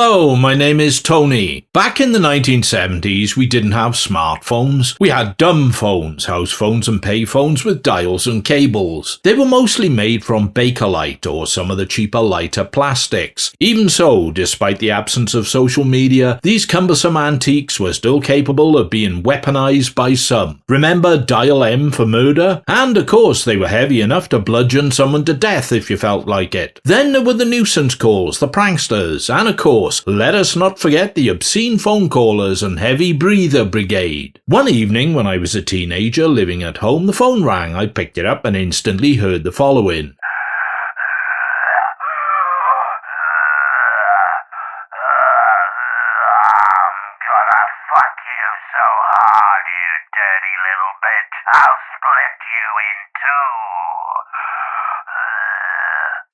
Hello, my name is Tony. Back in the 1970s, we didn't have smartphones. We had dumb phones, house phones and pay phones with dials and cables. They were mostly made from Bakelite or some of the cheaper lighter plastics. Even so, despite the absence of social media, these cumbersome antiques were still capable of being weaponized by some. Remember Dial M for murder? And of course, they were heavy enough to bludgeon someone to death if you felt like it. Then there were the nuisance calls, the pranksters, and of course, let us not forget the obscene phone callers and heavy breather brigade. One evening when I was a teenager living at home, the phone rang. I picked it up and instantly heard the following. Gonna fuck you so hard, you dirty little bitch. I'll split you in two.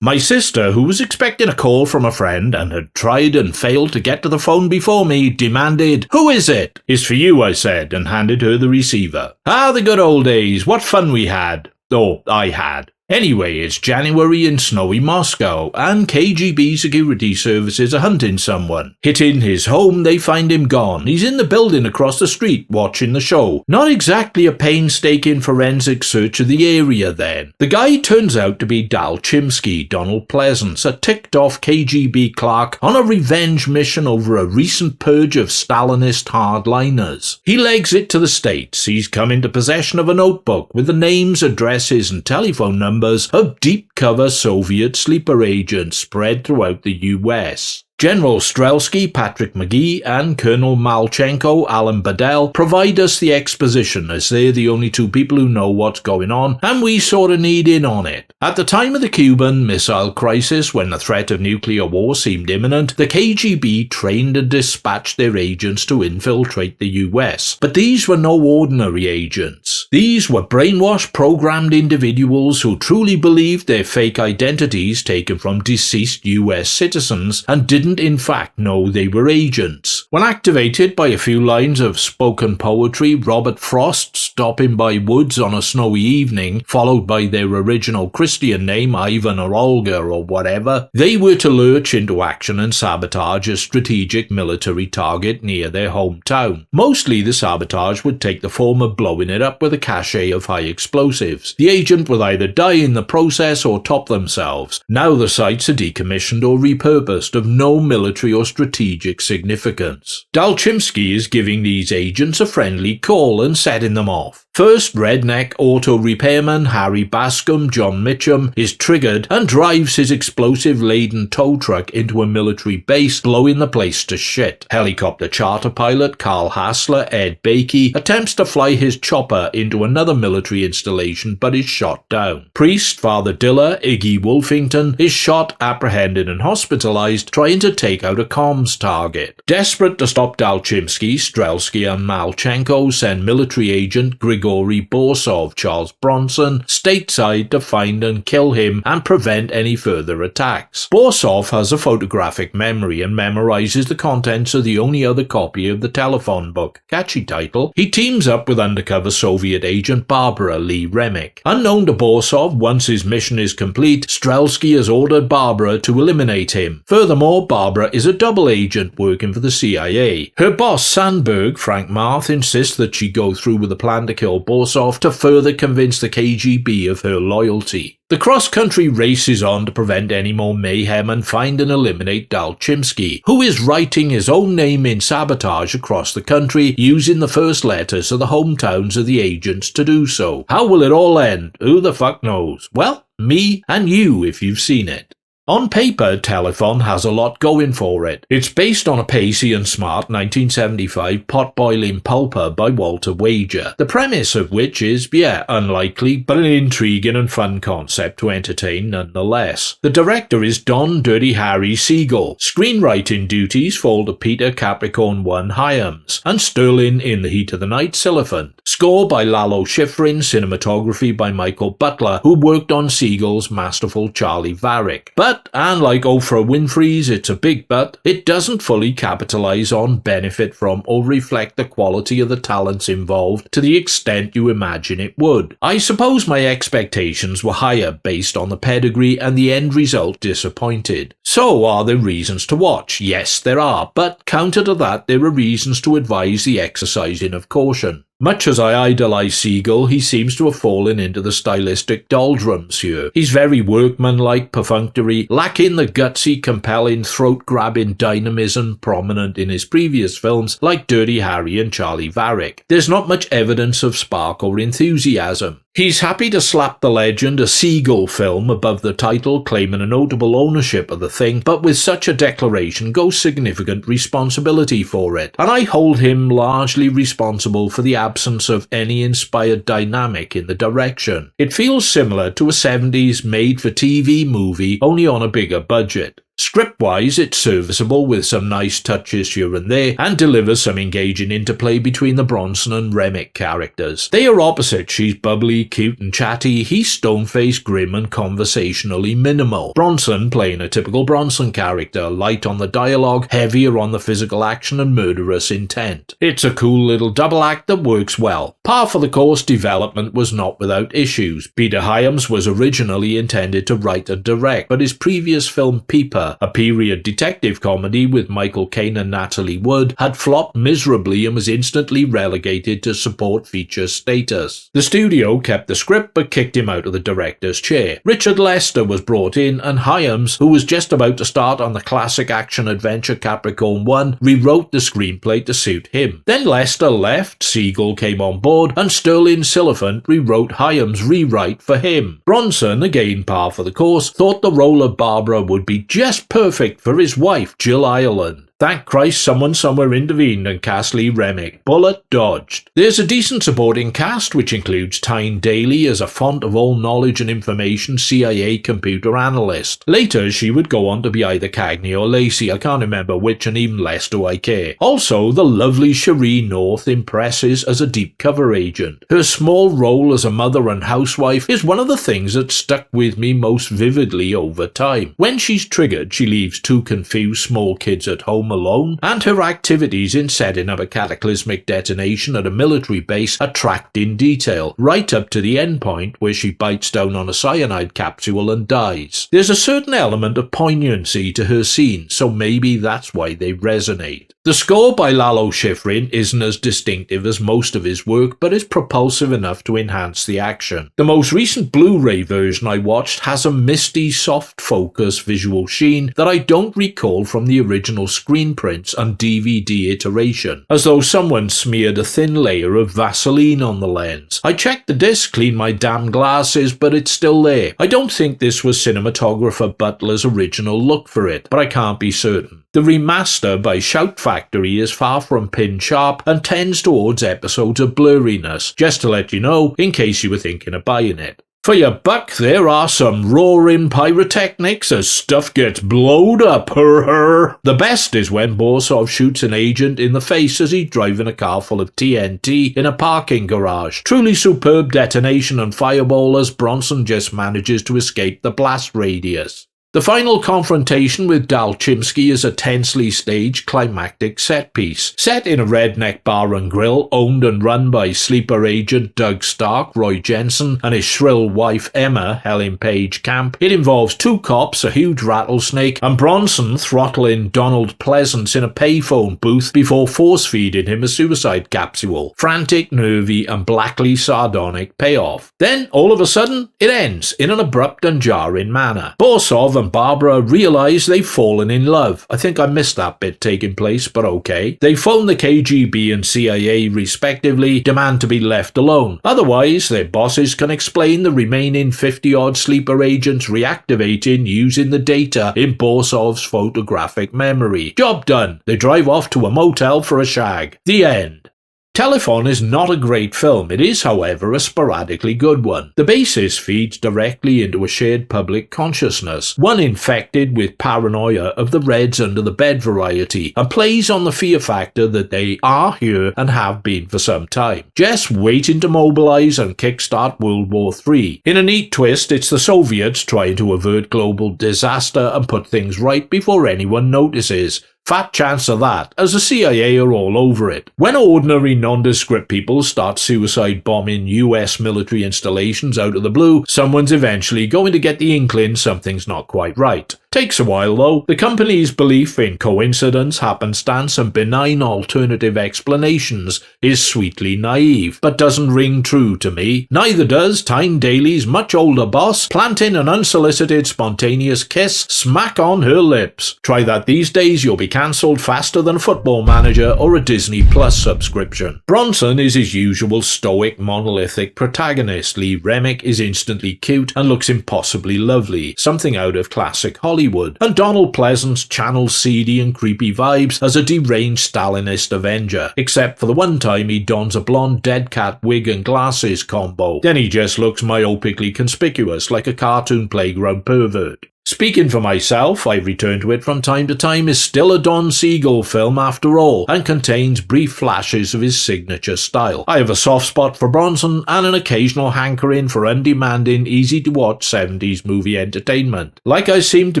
My sister, who was expecting a call from a friend and had tried and failed to get to the phone before me, demanded, "Who is it?" "It's for you," I said, and handed her the receiver. Ah, the good old days, what fun we had. Or I had. Anyway, it's January in snowy Moscow, and KGB security services are hunting someone. Hitting his home, they find him gone. He's in the building across the street watching the show. Not exactly a painstaking forensic search of the area then. The guy turns out to be Dalchimsky, Donald Pleasance, a ticked-off KGB clerk on a revenge mission over a recent purge of Stalinist hardliners. He legs it to the States. He's come into possession of a notebook with the names, addresses, and telephone numbers of deep-cover Soviet sleeper agents spread throughout the US. General Strelsky, Patrick McGee, and Colonel Malchenko, Alan Badel, provide us the exposition as they're the only two people who know what's going on, and we sort of need in on it. At the time of the Cuban Missile Crisis, when the threat of nuclear war seemed imminent, the KGB trained and dispatched their agents to infiltrate the US. But these were no ordinary agents. These were brainwashed, programmed individuals who truly believed their fake identities taken from deceased US citizens and didn't in fact know they were agents. When activated by a few lines of spoken poetry, Robert Frost stopping by woods on a snowy evening, followed by their original Christian name, Ivan or Olga or whatever, they were to lurch into action and sabotage a strategic military target near their hometown. Mostly the sabotage would take the form of blowing it up with a cache of high explosives. The agent would either die in the process or top themselves. Now the sites are decommissioned or repurposed, of no military or strategic significance. Dalchimsky is giving these agents a friendly call and setting them off. First, redneck auto repairman Harry Bascom, John Mitchum, is triggered and drives his explosive-laden tow truck into a military base, blowing the place to shit. Helicopter charter pilot Carl Hassler, Ed Bakey, attempts to fly his chopper into another military installation but is shot down. Priest Father Diller, Iggy Wolfington, is shot, apprehended and hospitalized, trying to take out a comms target. Desperate to stop Dalchimsky, Strelsky and Malchenko send military agent Grigory Borsov, Charles Bronson, stateside to find and kill him and prevent any further attacks. Borsov has a photographic memory and memorizes the contents of the only other copy of the Telefon book. Catchy title. He teams up with undercover Soviet agent Barbara Lee Remick. Unknown to Borsov, once his mission is complete, Strelsky has ordered Barbara to eliminate him. Furthermore, Barbara is a double agent working for the CIA. Her boss Sandberg, Frank Marth, insists that she go through with a plan to kill Borsov to further convince the KGB of her loyalty. The cross-country race is on to prevent any more mayhem and find and eliminate Dalchimsky, who is writing his own name in sabotage across the country, using the first letters of the hometowns of the agents to do so. How will it all end? Who the fuck knows? Well, me and you if you've seen it. On paper, Telefon has a lot going for it. It's based on a pacey and smart 1975 pot-boiling pulper by Walter Wager, the premise of which is, unlikely, but an intriguing and fun concept to entertain nonetheless. The director is Don Dirty Harry Siegel. Screenwriting duties fall to Peter Capricorn 1 Hyams, and Sterling in the Heat of the Night Silliphant. Score by Lalo Schifrin, cinematography by Michael Butler, who worked on Siegel's masterful Charlie Varick. But But, and like Oprah Winfrey's It's a Big But, it doesn't fully capitalize on, benefit from, or reflect the quality of the talents involved to the extent you imagine it would. I suppose my expectations were higher based on the pedigree and the end result disappointed. So are there reasons to watch? Yes, there are, but counter to that there are reasons to advise the exercising of caution. Much as I idolize Siegel, he seems to have fallen into the stylistic doldrums here. He's very workmanlike, perfunctory, lacking the gutsy, compelling, throat-grabbing dynamism prominent in his previous films like Dirty Harry and Charlie Varick. There's not much evidence of spark or enthusiasm. He's happy to slap the legend, a Siegel film, above the title, claiming a notable ownership of the thing, but with such a declaration goes significant responsibility for it, and I hold him largely responsible for the absence of any inspired dynamic in the direction. It feels similar to a 70s made-for-TV movie, only on a bigger budget. Script-wise, it's serviceable with some nice touches here and there, and delivers some engaging interplay between the Bronson and Remick characters. They are opposite. She's bubbly, cute and chatty. He's stone-faced, grim and conversationally minimal. Bronson playing a typical Bronson character, light on the dialogue, heavier on the physical action and murderous intent. It's a cool little double act that works well. Par for the course development was not without issues. Peter Hyams was originally intended to write and direct, but his previous film Peeper, a period detective comedy with Michael Caine and Natalie Wood, had flopped miserably and was instantly relegated to support feature status. The studio kept the script but kicked him out of the director's chair. Richard Lester was brought in, and Hyams, who was just about to start on the classic action-adventure Capricorn 1, rewrote the screenplay to suit him. Then Lester left, Siegel came on board, and Sterling Silliphant rewrote Hyams' rewrite for him. Bronson, again par for the course, thought the role of Barbara would be just perfect for his wife, Jill Ireland. Thank Christ someone somewhere intervened and cast Lee Remick. Bullet dodged. There's a decent supporting cast which includes Tyne Daly as a font of all knowledge and information CIA computer analyst. Later she would go on to be either Cagney or Lacey, I can't remember which, and even less do I care. Also, the lovely Cherie North impresses as a deep cover agent. Her small role as a mother and housewife is one of the things that stuck with me most vividly over time. When she's triggered, she leaves two confused small kids at home alone, and her activities in setting up a cataclysmic detonation at a military base are tracked in detail, right up to the end point where she bites down on a cyanide capsule and dies. There's a certain element of poignancy to her scenes, so maybe that's why they resonate. The score by Lalo Schifrin isn't as distinctive as most of his work, but is propulsive enough to enhance the action. The most recent Blu-ray version I watched has a misty, soft focus visual sheen that I don't recall from the original screen prints and DVD iteration, as though someone smeared a thin layer of Vaseline on the lens. I checked the disc, cleaned my damn glasses, but it's still there. I don't think this was cinematographer Butler's original look for it, but I can't be certain. The remaster by Shout Factory is far from pin sharp and tends towards episodes of blurriness, just to let you know in case you were thinking of buying it. For your buck, there are some roaring pyrotechnics as stuff gets blowed up, The best is when Borsov shoots an agent in the face as he's driving a car full of TNT in a parking garage. Truly superb detonation and fireball as Bronson just manages to escape the blast radius. The final confrontation with Dal Chimsky is a tensely staged climactic set piece. Set in a redneck bar and grill owned and run by sleeper agent Doug Stark, Roy Jensen, and his shrill wife Emma, Helen Page Camp, it involves two cops, a huge rattlesnake, and Bronson throttling Donald Pleasance in a payphone booth before force-feeding him a suicide capsule. Frantic, nervy, and blackly sardonic payoff. Then, all of a sudden, it ends in an abrupt and jarring manner. Borsov and Barbara realise they've fallen in love. I think I missed that bit taking place, but okay. They phone the KGB and CIA respectively, demand to be left alone. Otherwise, their bosses can explain the remaining 50-odd sleeper agents reactivating using the data in Borsov's photographic memory. Job done. They drive off to a motel for a shag. The end. Telefon is not a great film. It is, however, a sporadically good one. The basis feeds directly into a shared public consciousness, one infected with paranoia of the Reds under the bed variety, and plays on the fear factor that they are here and have been for some time, just waiting to mobilize and kickstart World War III. In a neat twist, it's the Soviets trying to avert global disaster and put things right before anyone notices. Fat chance of that, as the CIA are all over it. When ordinary nondescript people start suicide bombing US military installations out of the blue, someone's eventually going to get the inkling something's not quite right. Takes a while though. The company's belief in coincidence, happenstance and benign alternative explanations is sweetly naive, but doesn't ring true to me. Neither does Tyne Daly's much older boss planting an unsolicited spontaneous kiss smack on her lips. Try that these days, you'll be cancelled faster than a Football Manager or a Disney Plus subscription. Bronson is his usual stoic, monolithic protagonist. Lee Remick is instantly cute and looks impossibly lovely, something out of classic Hollywood, and Donald Pleasance channels seedy and creepy vibes as a deranged Stalinist Avenger, except for the one time he dons a blonde dead cat wig and glasses combo. Then he just looks myopically conspicuous like a cartoon playground pervert. Speaking for myself, I return to it from time to time, is still a Don Siegel film after all, and contains brief flashes of his signature style. I have a soft spot for Bronson and an occasional hankering for undemanding, easy-to-watch 70s movie entertainment. Like I seem to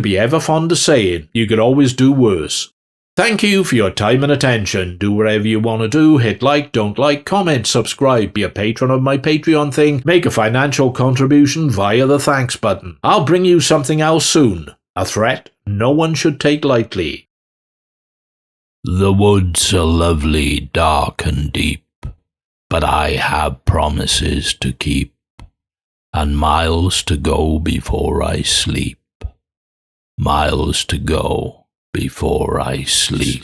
be ever fond of saying, you could always do worse. Thank you for your time and attention. Do whatever you want to do. Hit like, don't like, comment, subscribe, be a patron of my Patreon thing, make a financial contribution via the thanks button. I'll bring you something else soon. A threat no one should take lightly. The woods are lovely, dark and deep, but I have promises to keep, and miles to go before I sleep. Miles to go before I sleep.